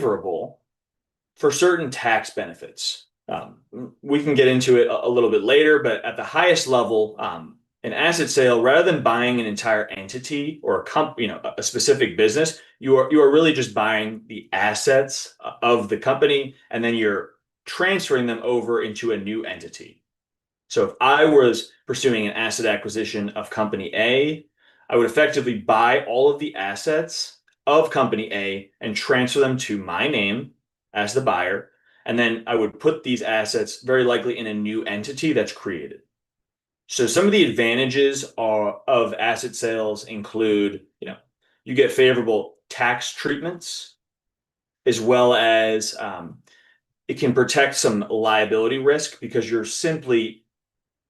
favorable for certain tax benefits. We can get into it a little bit later, but at the highest level, an asset sale, rather than buying an entire entity or a specific business, you are really just buying the assets of the company, and then you're transferring them over into a new entity. So if I was pursuing an asset acquisition of company A, I would effectively buy all of the assets of company A and transfer them to my name as the buyer. And then I would put these assets very likely in a new entity that's created. So some of the advantages of asset sales include, you get favorable tax treatments, as well as it can protect some liability risk because you're simply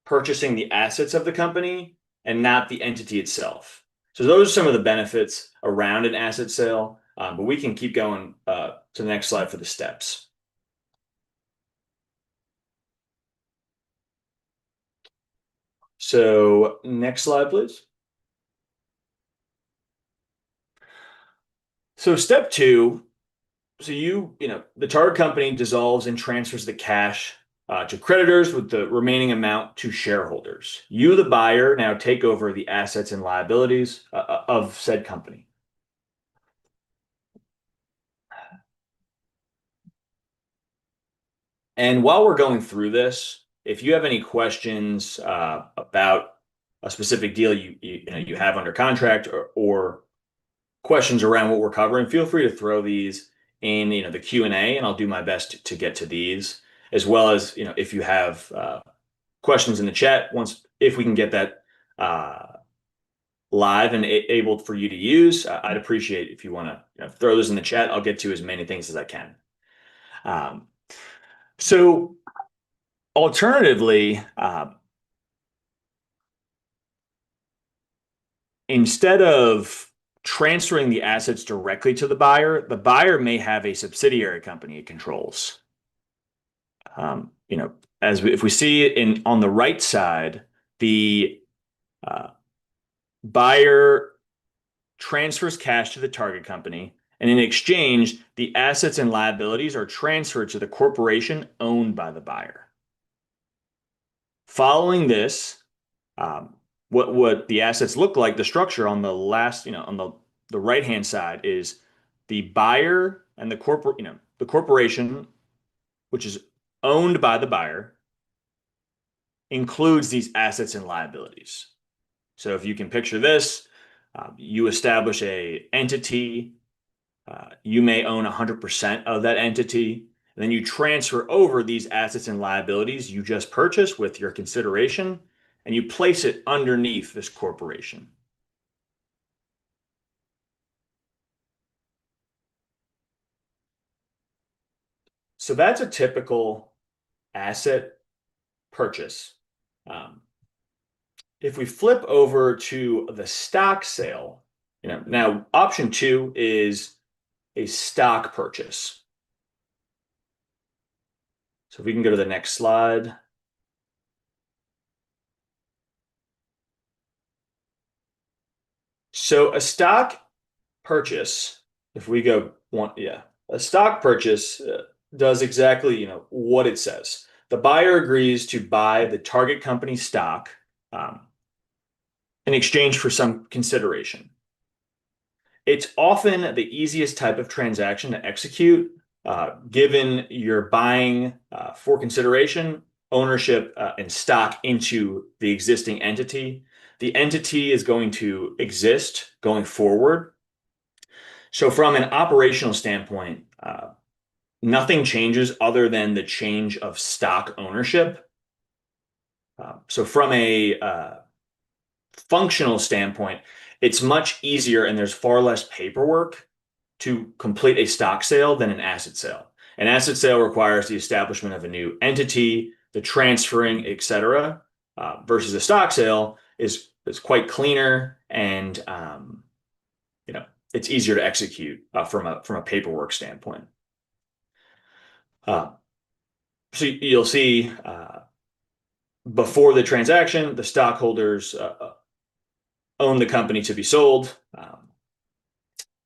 purchasing the assets of the company and not the entity itself. So those are some of the benefits around an asset sale, but we can keep going to the next slide for the steps. So next slide, please. So step two, so the target company dissolves and transfers the cash to creditors with the remaining amount to shareholders. You, the buyer, now take over the assets and liabilities of said company. And while we're going through this, if you have any questions about a specific deal you have under contract or questions around what we're covering, feel free to throw these in the Q&A, and I'll do my best to get to these, as well as if you have questions in the chat. If we can get that live and able for you to use, I'd appreciate if you want to throw those in the chat. I'll get to as many things as I can. So alternatively, instead of transferring the assets directly to the buyer may have a subsidiary company it controls. If we see on the right side, the buyer transfers cash to the target company, and in exchange, the assets and liabilities are transferred to the corporation owned by the buyer. Following this, what the assets look like, the structure on the last, on the right-hand side is the buyer and the corporation, which is owned by the buyer, includes these assets and liabilities. So if you can picture this, you establish a entity, you may own 100% of that entity, and then you transfer over these assets and liabilities you just purchased with your consideration, and you place it underneath this corporation. So that's a typical asset purchase. If we flip over to the stock sale, now option 2 is a stock purchase. So if we can go to the next slide. So a stock purchase, if we go a stock purchase does exactly what it says. The buyer agrees to buy the target company stock in exchange for some consideration. It's often the easiest type of transaction to execute, given you're buying for consideration, ownership, and stock into the existing entity. The entity is going to exist going forward. So from an operational standpoint, nothing changes other than the change of stock ownership. So from a functional standpoint, it's much easier and there's far less paperwork to complete a stock sale than an asset sale. An asset sale requires the establishment of a new entity, the transferring, etc., versus a stock sale is quite cleaner and it's easier to execute from a paperwork standpoint. So you'll see before the transaction, the stockholders own the company to be sold.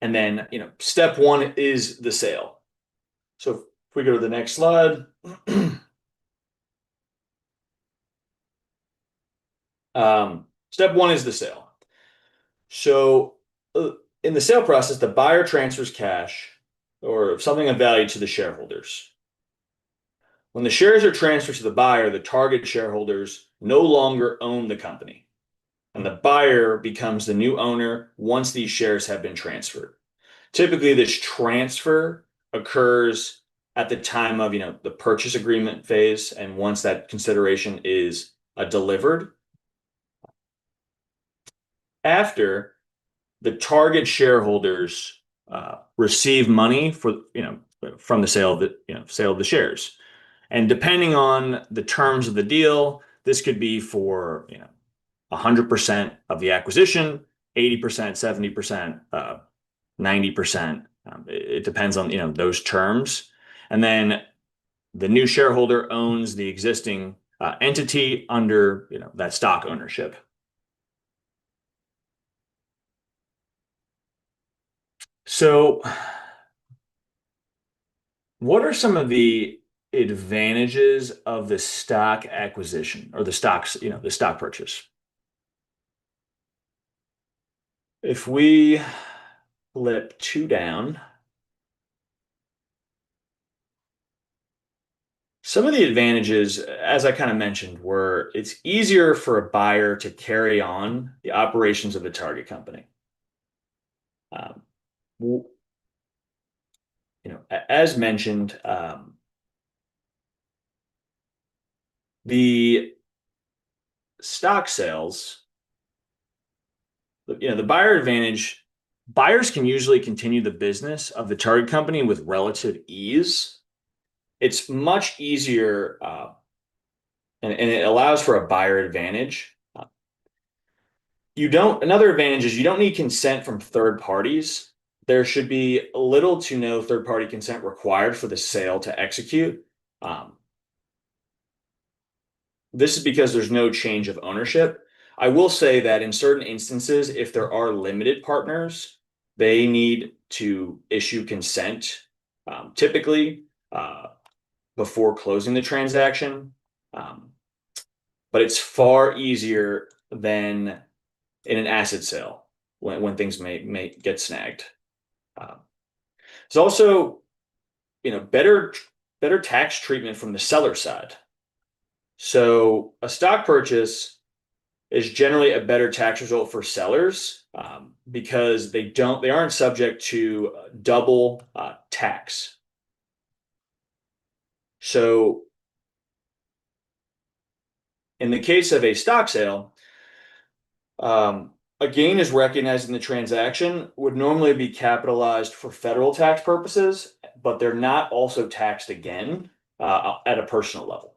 And then, step 1 is the sale. So if we go to the next slide, step one is the sale. So in the sale process, the buyer transfers cash or something of value to the shareholders. When the shares are transferred to the buyer, the target shareholders no longer own the company, and the buyer becomes the new owner once these shares have been transferred. Typically, this transfer occurs at the time of, the purchase agreement phase, and once that consideration is delivered. After the target shareholders receive money from the sale of the shares. And depending on the terms of the deal, this could be for 100% of the acquisition, 80%, 70%, 90%. It depends on those terms. And then the new shareholder owns the existing entity under that stock ownership. So, what are some of the advantages of the stock acquisition or the stock purchase? If we flip two down, some of the advantages, as I kind of mentioned, were it's easier for a buyer to carry on the operations of the target company. Um, as mentioned, the stock sales, the buyer advantage, buyers can usually continue the business of the target company with relative ease. It's much easier, and it allows for a buyer advantage. Another advantage is you don't need consent from third parties. There should be little to no third party consent required for the sale to execute. Um, This is because there's no change of ownership. I will say that in certain instances, if there are limited partners, they need to issue consent, typically before closing the transaction. Um, but it's far easier than in an asset sale when things may get snagged. Uh, there's also, better tax treatment from the seller side. So a stock purchase is generally a better tax result for sellers because they aren't subject to double tax. So in the case of a stock sale, a gain is recognized in the transaction, would normally be capitalized for federal tax purposes, but they're not also taxed again at a personal level.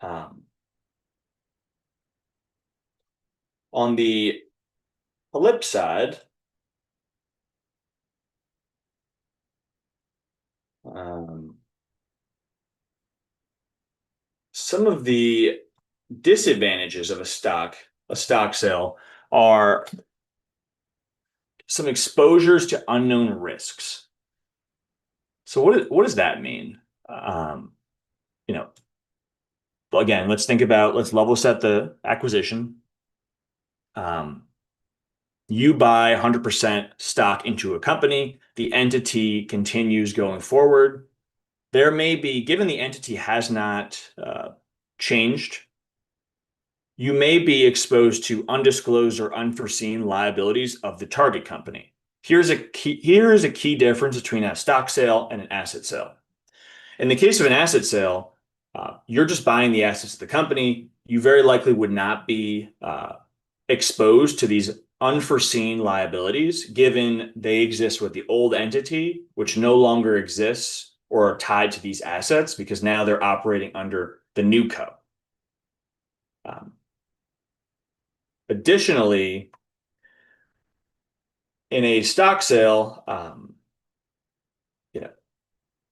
Um, on the flip side, um, some of the disadvantages of a stock sale are some exposures to unknown risks. So what does that mean? You know, again, let's level set the acquisition. You buy 100% stock into a company, the entity continues going forward. There may be, given the entity has not changed, you may be exposed to undisclosed or unforeseen liabilities of the target company. Here is a key difference between a stock sale and an asset sale. In the case of an asset sale, you're just buying the assets of the company. You very likely would not be exposed to these unforeseen liabilities, given they exist with the old entity, which no longer exists or are tied to these assets because now they're operating under the new co. Additionally, in a stock sale,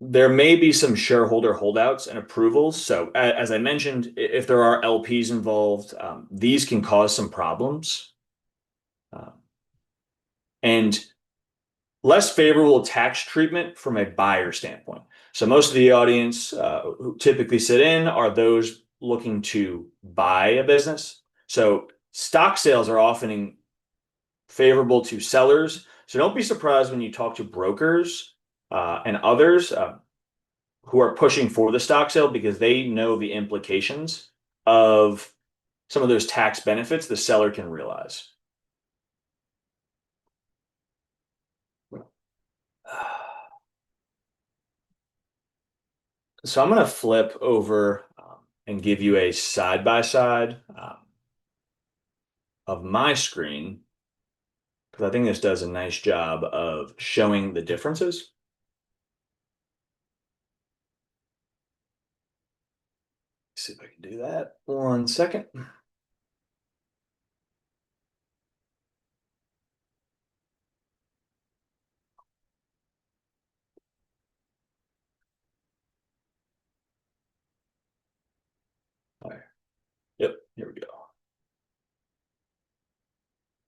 there may be some shareholder holdouts and approvals. So, as I mentioned, if there are LPs involved, these can cause some problems. And less favorable tax treatment from a buyer standpoint. So most of the audience who typically sit in are those looking to buy a business. So stock sales are often favorable to sellers. So don't be surprised when you talk to brokers and others who are pushing for the stock sale because they know the implications of some of those tax benefits the seller can realize. So I'm going to flip over and give you a side by side of my screen because I think this does a nice job of showing the differences. Let's see if I can do that. 1 second. All right. Yep, here we go.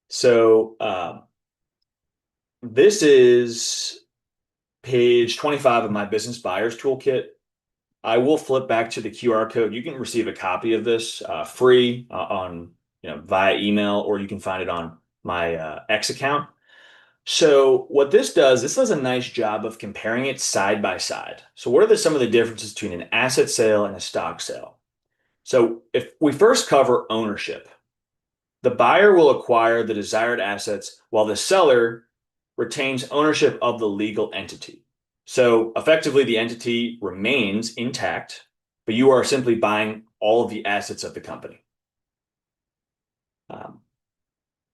So this is page 25 of my business buyers toolkit. I will flip back to the QR code. You can receive a copy of this free on via email, or you can find it on my X account. So what this does a nice job of comparing it side by side. So what are some of the differences between an asset sale and a stock sale? So if we first cover ownership, the buyer will acquire the desired assets while the seller retains ownership of the legal entity. So effectively, the entity remains intact, but you are simply buying all of the assets of the company. Um,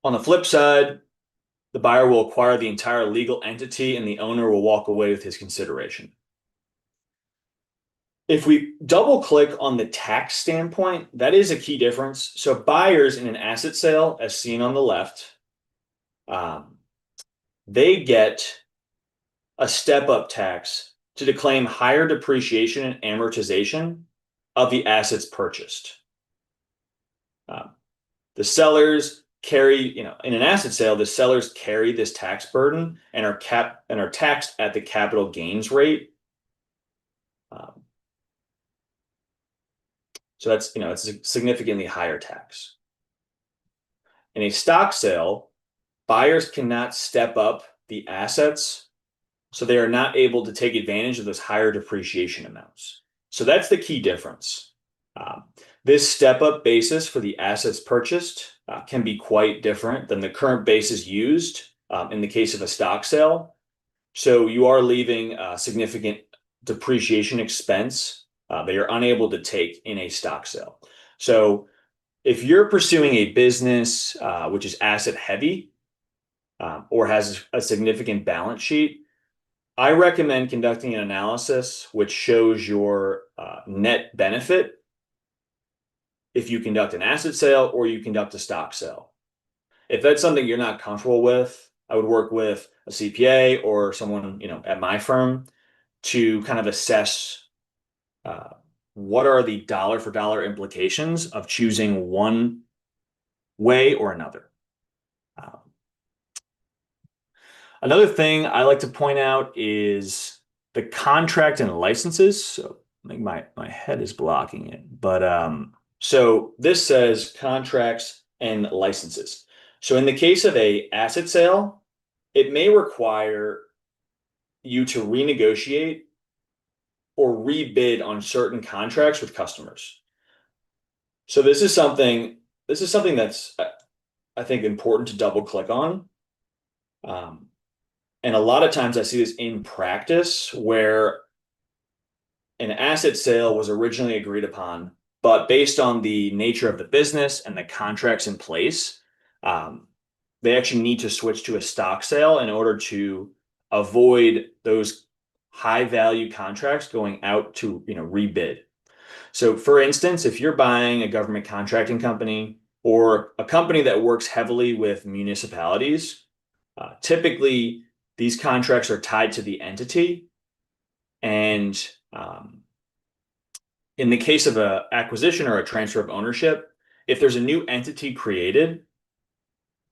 on the flip side, the buyer will acquire the entire legal entity and the owner will walk away with his consideration. If we double click on the tax standpoint, that is a key difference. So buyers in an asset sale, as seen on the left, um, they get a step-up tax to claim higher depreciation and amortization of the assets purchased. Um, the sellers carry, in an asset sale, the sellers carry this tax burden and are taxed at the capital gains rate. Um, so it's a significantly higher tax. In a stock sale, buyers cannot step up the assets, so they are not able to take advantage of those higher depreciation amounts. So that's the key difference. Um, this step-up basis for the assets purchased can be quite different than the current basis used in the case of a stock sale. So you are leaving significant depreciation expense that you're unable to take in a stock sale. So if you're pursuing a business which is asset heavy or has a significant balance sheet, I recommend conducting an analysis which shows your net benefit if you conduct an asset sale or you conduct a stock sale. If that's something you're not comfortable with, I would work with a CPA or someone, at my firm to kind of assess uh, what are the dollar for dollar implications of choosing one way or another. Um, Another thing I like to point out is the contract and licenses. So I think my head is blocking it. But so this says contracts and licenses. So in the case of a asset sale, it may require you to renegotiate or rebid on certain contracts with customers. So this is something that's I think important to double click on. Um, and a lot of times I see this in practice where an asset sale was originally agreed upon, but based on the nature of the business and the contracts in place, um, they actually need to switch to a stock sale in order to avoid those high value contracts going out to rebid. So for instance, if you're buying a government contracting company or a company that works heavily with municipalities, typically these contracts are tied to the entity and in the case of a acquisition or a transfer of ownership, if there's a new entity created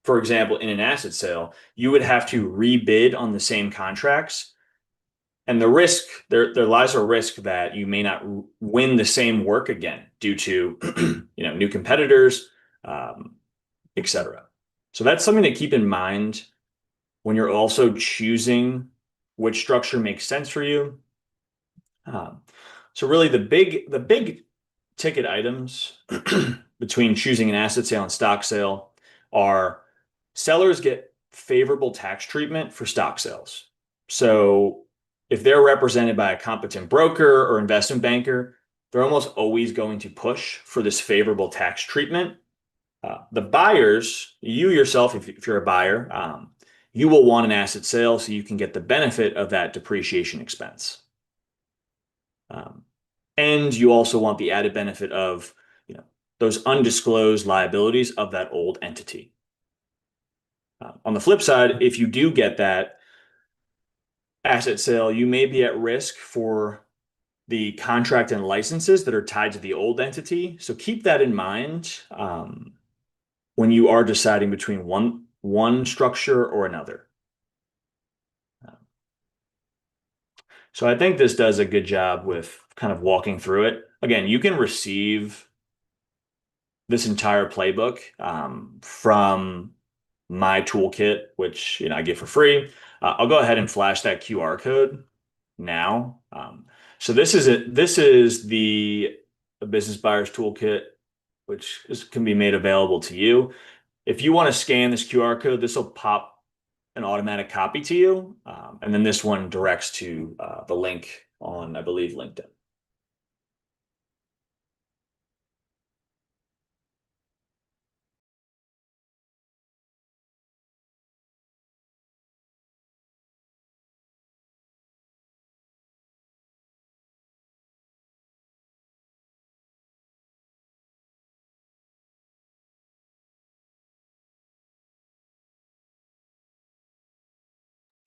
for example, in an asset sale, you would have to rebid on the same contracts. And the risk, there lies a risk that you may not win the same work again due to, new competitors, um, et cetera. So that's something to keep in mind when you're also choosing which structure makes sense for you. Um, so really the big ticket items between choosing an asset sale and stock sale are sellers get favorable tax treatment for stock sales. So if they're represented by a competent broker or investment banker, they're almost always going to push for this favorable tax treatment. The buyers, you yourself, if you're a buyer, you will want an asset sale so you can get the benefit of that depreciation expense. Um, and you also want the added benefit of, those undisclosed liabilities of that old entity. On the flip side, if you do get that asset sale, you may be at risk for the contract and licenses that are tied to the old entity. So keep that in mind when you are deciding between one structure or another. So I think this does a good job with kind of walking through it. Again, you can receive this entire playbook from my toolkit, which I get for free. I'll go ahead and flash that QR code now. So this is it. This is the Business Buyer's Toolkit, which can be made available to you. If you want to scan this QR code, this will pop an automatic copy to you, and then this one directs to the link on, I believe, LinkedIn.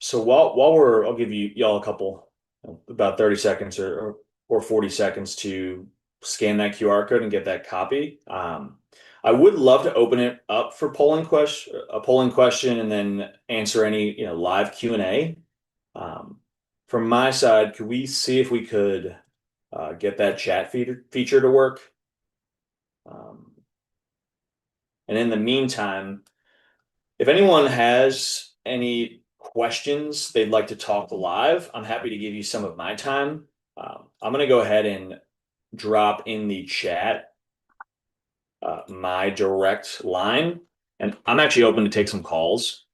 So I'll give y'all a couple, about 30 seconds or 40 seconds to scan that QR code and get that copy. I would love to open it up for a polling question, and then answer any, live Q&A. From my side, could we see if we could get that chat feature to work? Um, and in the meantime, if anyone has any questions they'd like to talk live, I'm happy to give you some of my time. I'm going to go ahead and drop in the chat my direct line, and I'm actually open to take some calls.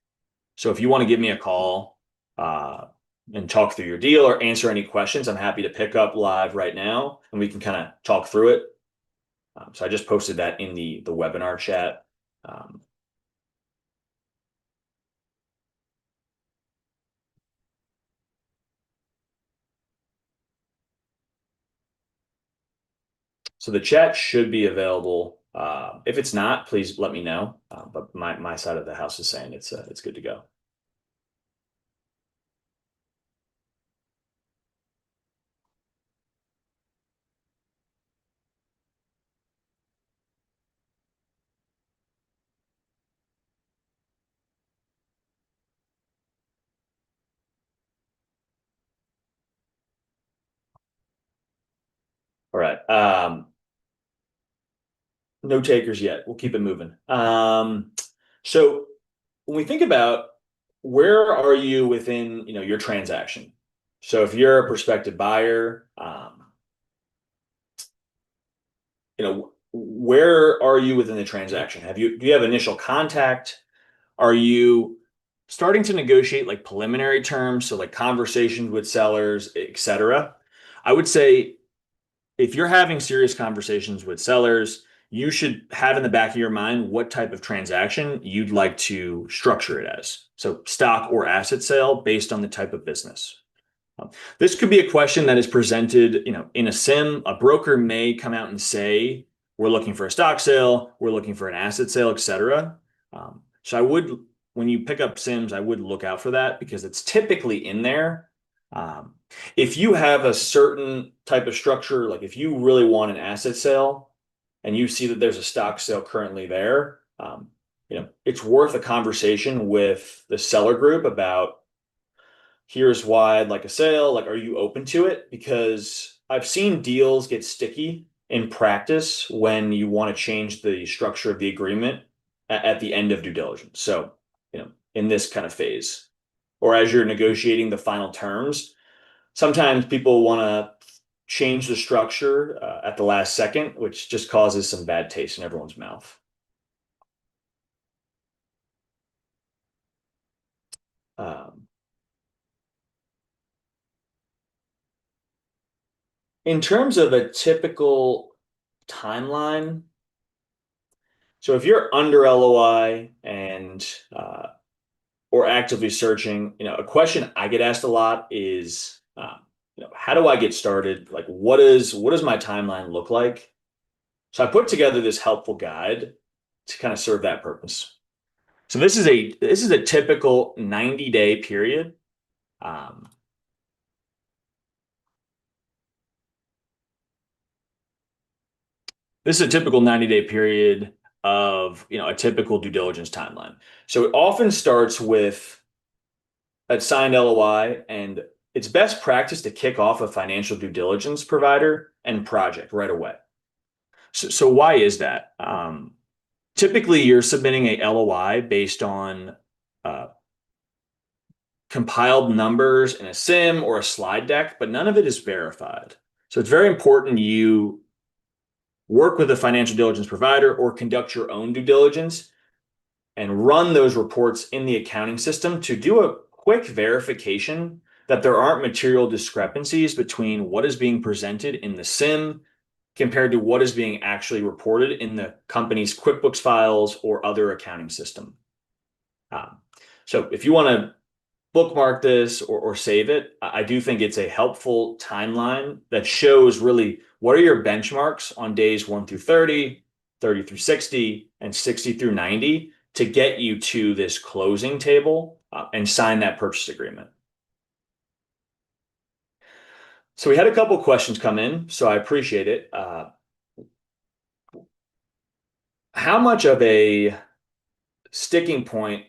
So if you want to give me a call and talk through your deal or answer any questions, I'm happy to pick up live right now, and we can kind of talk through it. So I just posted that in the webinar chat. So the chat should be available. If it's not, please let me know. But my side of the house is saying it's good to go. All right. No takers yet. We'll keep it moving. So when we think about where are you within, your transaction? So if you're a prospective buyer, where are you within the transaction? Do you have initial contact? Are you starting to negotiate like preliminary terms, so like conversations with sellers, et cetera? I would say if you're having serious conversations with sellers, you should have in the back of your mind what type of transaction you'd like to structure it as. So stock or asset sale based on the type of business. This could be a question that is presented, in a sim. A broker may come out and say, we're looking for a stock sale, we're looking for an asset sale, et cetera. So when you pick up sims, I would look out for that because it's typically in there. If you have a certain type of structure, like if you really want an asset sale and you see that there's a stock sale currently there, it's worth a conversation with the seller group about here's why I'd like a sale. Like, are you open to it? Because I've seen deals get sticky in practice when you want to change the structure of the agreement at the end of due diligence. So, in this kind of phase, or as you're negotiating the final terms, sometimes people want to change the structure at the last second, which just causes some bad taste in everyone's mouth. Um, in terms of a typical timeline, so if you're under LOI and or actively searching, a question I get asked a lot is, how do I get started? Like, what does my timeline look like? So I put together this helpful guide to kind of serve that purpose. So this is a typical 90-day period. Um, this is a typical 90-day period of, a typical due diligence timeline. So it often starts with a signed LOI, and it's best practice to kick off a financial due diligence provider and project right away. So why is that? Typically, you're submitting a LOI based on uh, compiled numbers in a sim or a slide deck, but none of it is verified. So it's very important you work with a financial diligence provider or conduct your own due diligence and run those reports in the accounting system to do a quick verification that there aren't material discrepancies between what is being presented in the sim compared to what is being actually reported in the company's QuickBooks files or other accounting system. Um, so if you want to bookmark this or save it, I do think it's a helpful timeline that shows really what are your benchmarks on days 1 through 30, 30 through 60, and 60 through 90 to get you to this closing table and sign that purchase agreement. So we had a couple questions come in, so I appreciate it. How much of a sticking point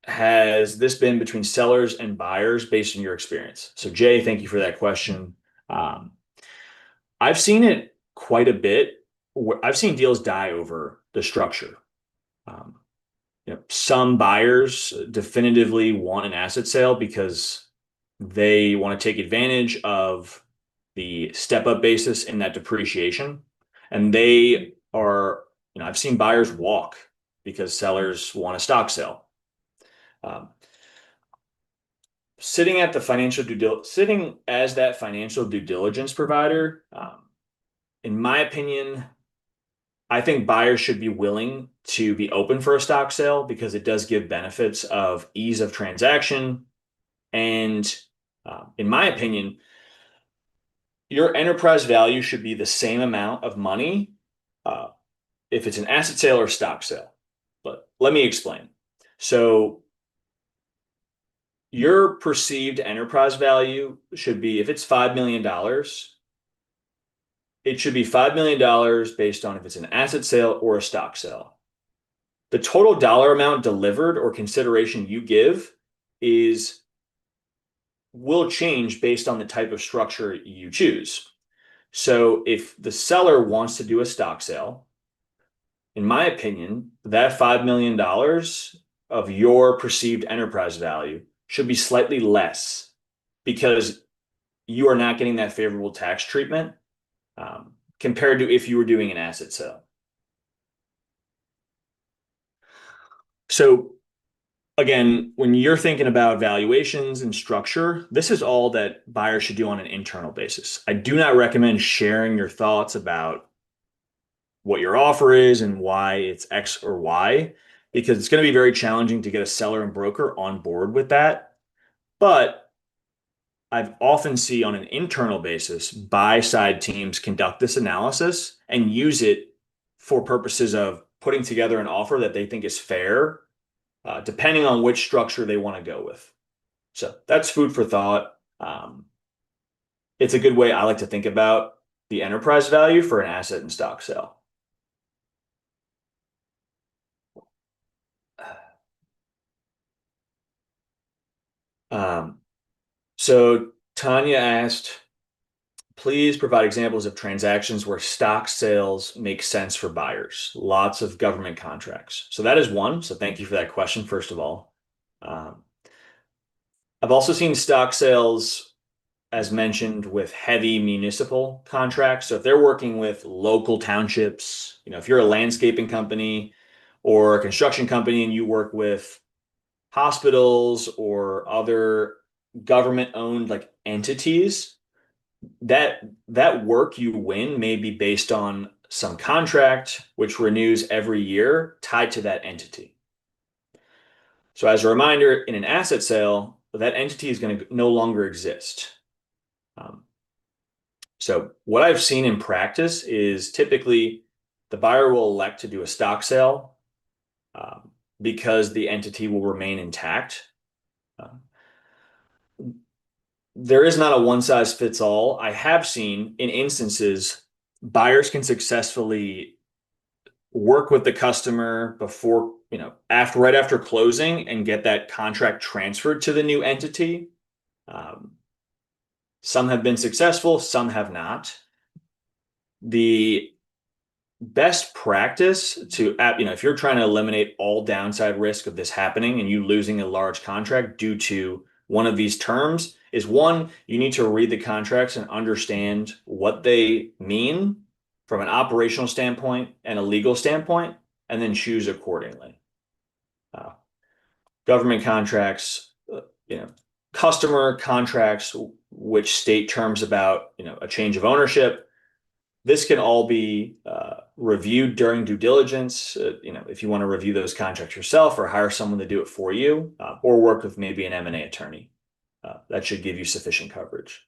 has this been between sellers and buyers based on your experience? So Jay, thank you for that question. Um, I've seen it quite a bit. I've seen deals die over the structure. Um, some buyers definitively want an asset sale because they want to take advantage of the step up basis in that depreciation. And they are, I've seen buyers walk because sellers want a stock sale. Um, sitting as that financial due diligence provider, in my opinion, I think buyers should be willing to be open for a stock sale because it does give benefits of ease of transaction. And in my opinion, your enterprise value should be the same amount of money uh, if it's an asset sale or stock sale. But let me explain. So your perceived enterprise value should be, if it's $5 million, it should be $5 million based on if it's an asset sale or a stock sale. The total dollar amount delivered or consideration you give is will change based on the type of structure you choose. So if the seller wants to do a stock sale, in my opinion, that $5 million of your perceived enterprise value should be slightly less because you are not getting that favorable tax treatment compared to if you were doing an asset sale. So again, when you're thinking about valuations and structure, this is all that buyers should do on an internal basis. I do not recommend sharing your thoughts about what your offer is and why it's X or Y, because it's going to be very challenging to get a seller and broker on board with that. But I've often see on an internal basis, buy side teams conduct this analysis and use it for purposes of putting together an offer that they think is fair, depending on which structure they want to go with. So that's food for thought. It's a good way I like to think about the enterprise value for an asset and stock sale. Um, so Tanya asked, please provide examples of transactions where stock sales make sense for buyers. Lots of government contracts. So that is one. So thank you for that question, first of all. Um, I've also seen stock sales, as mentioned, with heavy municipal contracts. So if they're working with local townships, if you're a landscaping company or a construction company and you work with hospitals or other government-owned like entities, that work you win may be based on some contract which renews every year tied to that entity. So as a reminder, in an asset sale, that entity is going to no longer exist. Um, so what I've seen in practice is typically the buyer will elect to do a stock sale because the entity will remain intact. Um, there is not a one size fits all. I have seen in instances buyers can successfully work with the customer before, right after closing and get that contract transferred to the new entity. Um, some have been successful, some have not. The best practice if you're trying to eliminate all downside risk of this happening and you losing a large contract due to one of these terms is one, you need to read the contracts and understand what they mean from an operational standpoint and a legal standpoint, and then choose accordingly. Uh, government contracts, you know, customer contracts, which state terms about, a change of ownership. This can all be reviewed during due diligence. If you want to review those contracts yourself or hire someone to do it for you, or work with maybe an M&A attorney. That should give you sufficient coverage.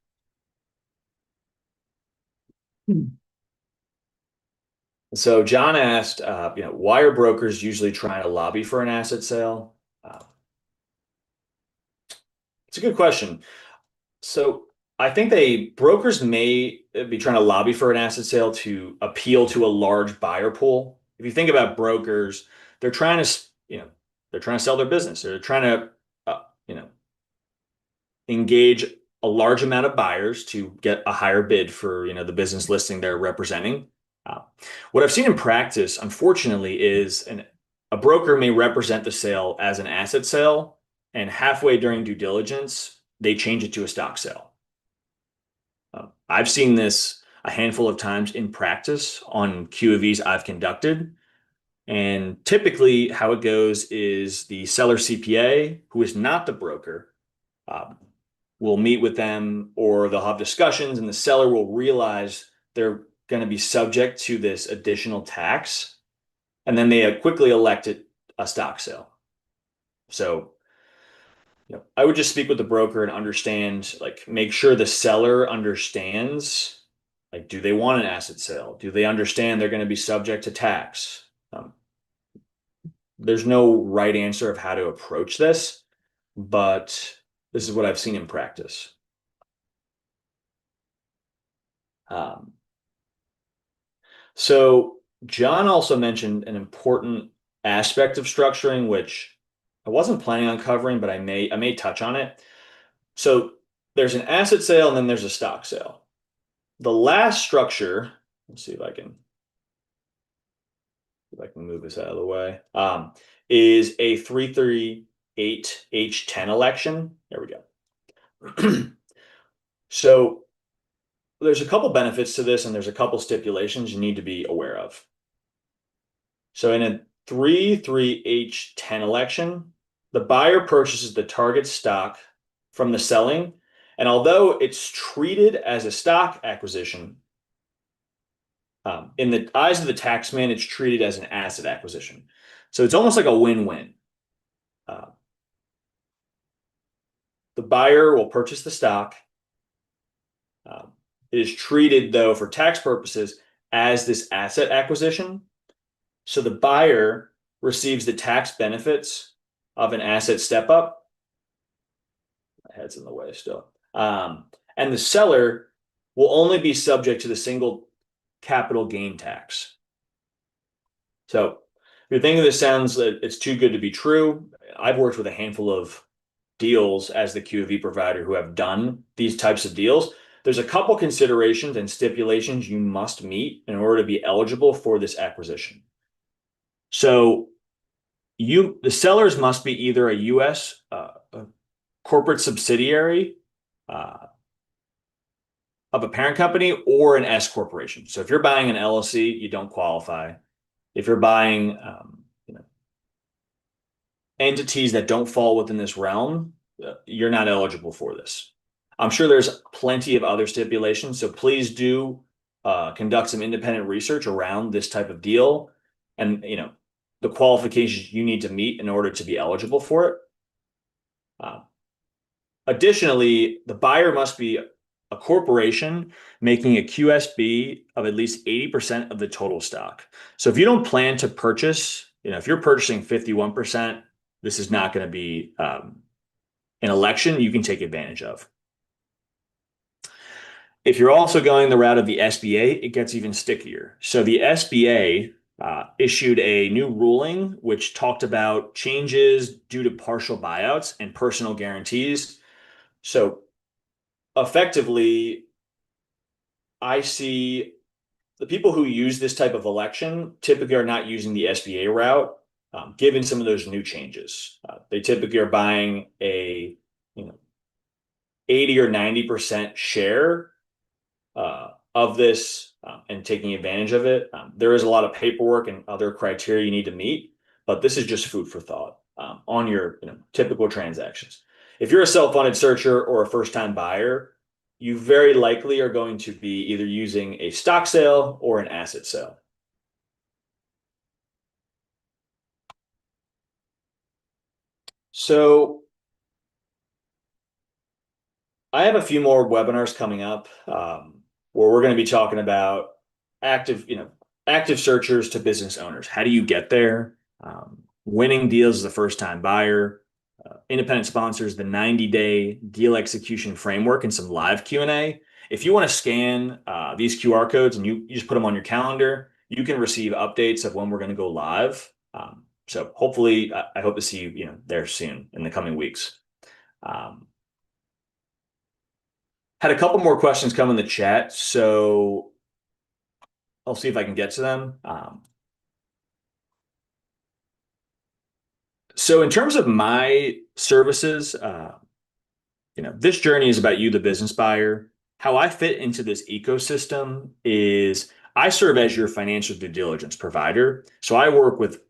So John asked, why are brokers usually trying to lobby for an asset sale? It's a good question. So I think brokers may be trying to lobby for an asset sale to appeal to a large buyer pool. If you think about brokers, they're trying to, they're trying to sell their business. They're trying to, engage a large amount of buyers to get a higher bid for, the business listing they're representing. Uh, what I've seen in practice, unfortunately, is a broker may represent the sale as an asset sale, and halfway during due diligence, they change it to a stock sale. I've seen this a handful of times in practice on QofEs I've conducted. And typically, how it goes is the seller CPA, who is not the broker, uh, will meet with them or they'll have discussions, and the seller will realize they're going to be subject to this additional tax. And then they quickly elected a stock sale. So I would just speak with the broker and understand, like, make sure the seller understands, like, do they want an asset sale? Do they understand they're going to be subject to tax? There's no right answer of how to approach this, but this is what I've seen in practice. Um, so John also mentioned an important aspect of structuring, which I wasn't planning on covering, but I may touch on it. So there's an asset sale and then there's a stock sale. The last structure, let's see if I can move this out of the way, is a 338H10 election. There we go. So there's a couple benefits to this, and there's a couple stipulations you need to be aware of. So in a 33H10 election, the buyer purchases the target stock from the selling, and although it's treated as a stock acquisition, in the eyes of the taxman, it's treated as an asset acquisition. So it's almost like a win-win. Uh, the buyer will purchase the stock. It is treated, though, for tax purposes as this asset acquisition. So the buyer receives the tax benefits of an asset step up. My head's in the way still. And the seller will only be subject to the single capital gain tax. So if you're thinking this sounds that it's too good to be true, I've worked with a handful of deals as the Q of E provider who have done these types of deals, there's a couple considerations and stipulations you must meet in order to be eligible for this acquisition. So the sellers must be either a U.S. A corporate subsidiary of a parent company or an S corporation. So if you're buying an LLC, you don't qualify. If you're buying entities that don't fall within this realm, you're not eligible for this. I'm sure there's plenty of other stipulations, so please do conduct some independent research around this type of deal and the qualifications you need to meet in order to be eligible for it. Additionally, the buyer must be a corporation making a QSB of at least 80% of the total stock. So if you don't plan to purchase, if you're purchasing 51%, this is not going to be an election you can take advantage of. If you're also going the route of the SBA, it gets even stickier. So the SBA issued a new ruling which talked about changes due to partial buyouts and personal guarantees. So effectively, I see the people who use this type of election typically are not using the SBA route, given some of those new changes. They typically are buying a 80 or 90% share of this and taking advantage of it. There is a lot of paperwork and other criteria you need to meet, but this is just food for thought on your typical transactions. If you're a self-funded searcher or a first-time buyer, you very likely are going to be either using a stock sale or an asset sale. So I have a few more webinars coming up where we're going to be talking about active searchers to business owners. How do you get there? Winning deals as a first-time buyer, independent sponsors, the 90-day deal execution framework, and some live Q&A. If you want to scan these QR codes and you just put them on your calendar, you can receive updates of when we're going to go live. So hopefully, I hope to see you there soon in the coming weeks. Had a couple more questions come in the chat, so I'll see if I can get to them. So in terms of my services, this journey is about you, the business buyer. How I fit into this ecosystem is I serve as your financial due diligence provider. So I work with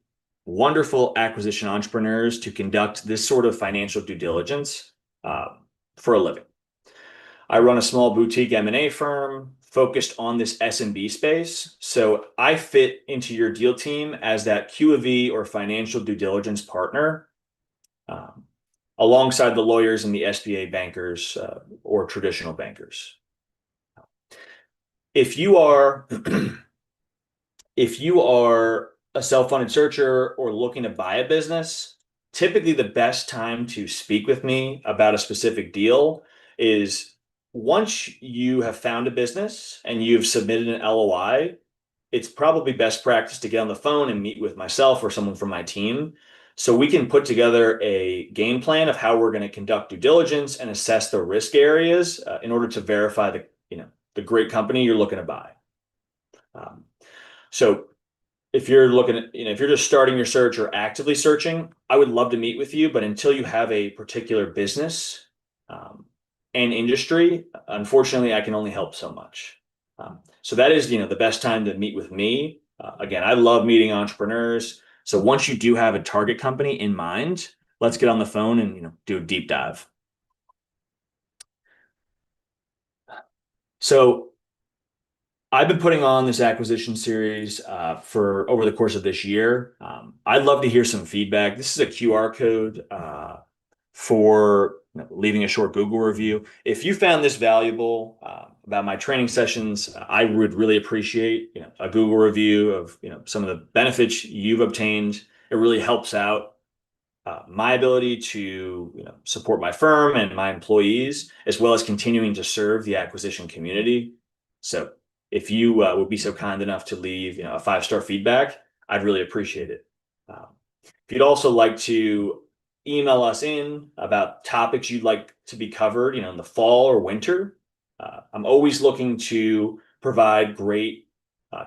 wonderful acquisition entrepreneurs to conduct this sort of financial due diligence for a living. I run a small boutique M&A firm focused on this SMB space. So I fit into your deal team as that Q of E or financial due diligence partner, alongside the lawyers and the SBA bankers or traditional bankers. If you are a self-funded searcher or looking to buy a business, typically the best time to speak with me about a specific deal is once you have found a business and you've submitted an LOI. It's probably best practice to get on the phone and meet with myself or someone from my team so we can put together a game plan of how we're going to conduct due diligence and assess the risk areas in order to verify the great company you're looking to buy. So if you're looking at, if you're just starting your search or actively searching, I would love to meet with you, but until you have a particular business and industry, unfortunately, I can only help so much. So that is, the best time to meet with me. Again, I love meeting entrepreneurs. So once you do have a target company in mind, let's get on the phone and, do a deep dive. So I've been putting on this acquisition series for over the course of this year. I'd love to hear some feedback. This is a QR code for leaving a short Google review. If you found this valuable about my training sessions, I would really appreciate a Google review of some of the benefits you've obtained. It really helps out my ability to support my firm and my employees, as well as continuing to serve the acquisition community. So if you would be so kind enough to leave a 5-star feedback, I'd really appreciate it. If you'd also like to email us in about topics you'd like to be covered, in the fall or winter. I'm always looking to provide great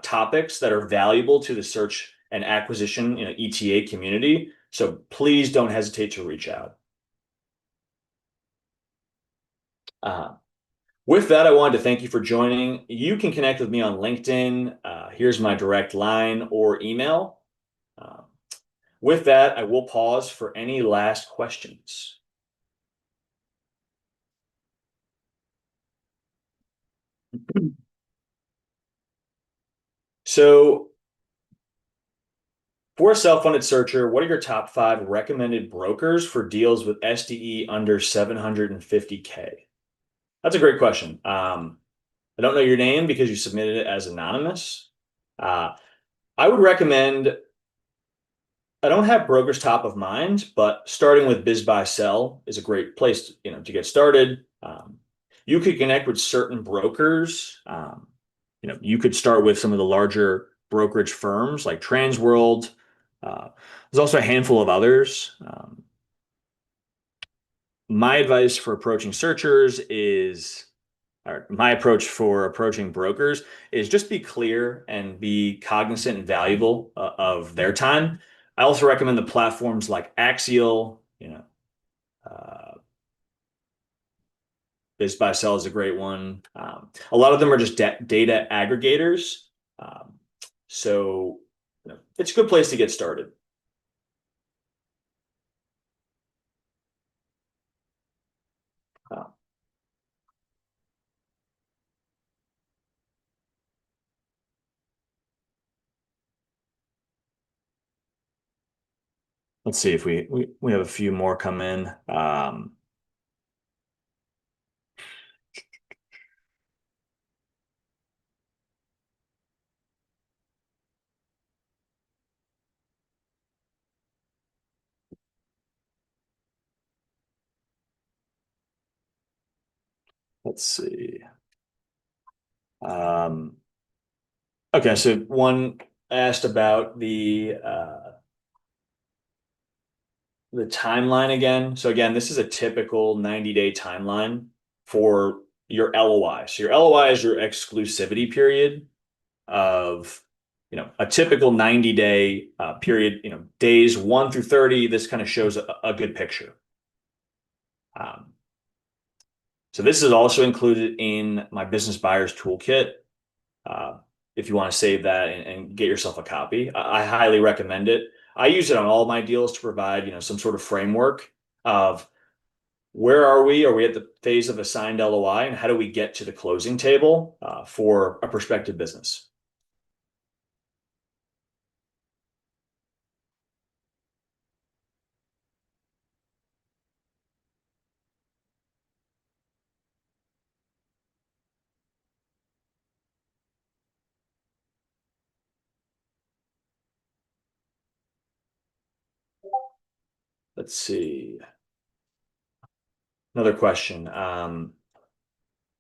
topics that are valuable to the search and acquisition, ETA community. So please don't hesitate to reach out. Uh, with that, I wanted to thank you for joining. You can connect with me on LinkedIn. Here's my direct line or email. Uh, with that, I will pause for any last questions. So, for a self-funded searcher, what are your top 5 recommended brokers for deals with SDE under 750K? That's a great question. I don't know your name because you submitted it as anonymous. Uh, I would recommend, I don't have brokers top of mind, but starting with Biz Buy Sell is a great place to get started. You could connect with certain brokers. You could start with some of the larger brokerage firms like Transworld. Uh, there's also a handful of others. My advice for approaching searchers is, or my approach for approaching brokers is just be clear and be cognizant and valuable of their time. I also recommend the platforms like Axial, uh, Biz Buy Sell is a great one. A lot of them are just data aggregators. Um, so it's a good place to get started. Uh, let's see if we have a few more come in. Let's see. Um, okay, so one asked about the timeline again. So again, this is a typical 90-day timeline for your LOI. So your LOI is your exclusivity period of, a typical 90-day period, days 1 through 30. This kind of shows a good picture. Um, so this is also included in my business buyer's toolkit. Uh, if you want to save that and get yourself a copy, I highly recommend it. I use it on all my deals to provide, some sort of framework of where are we? Are we at the phase of a signed LOI, and how do we get to the closing table for a prospective business? Let's see. Another question.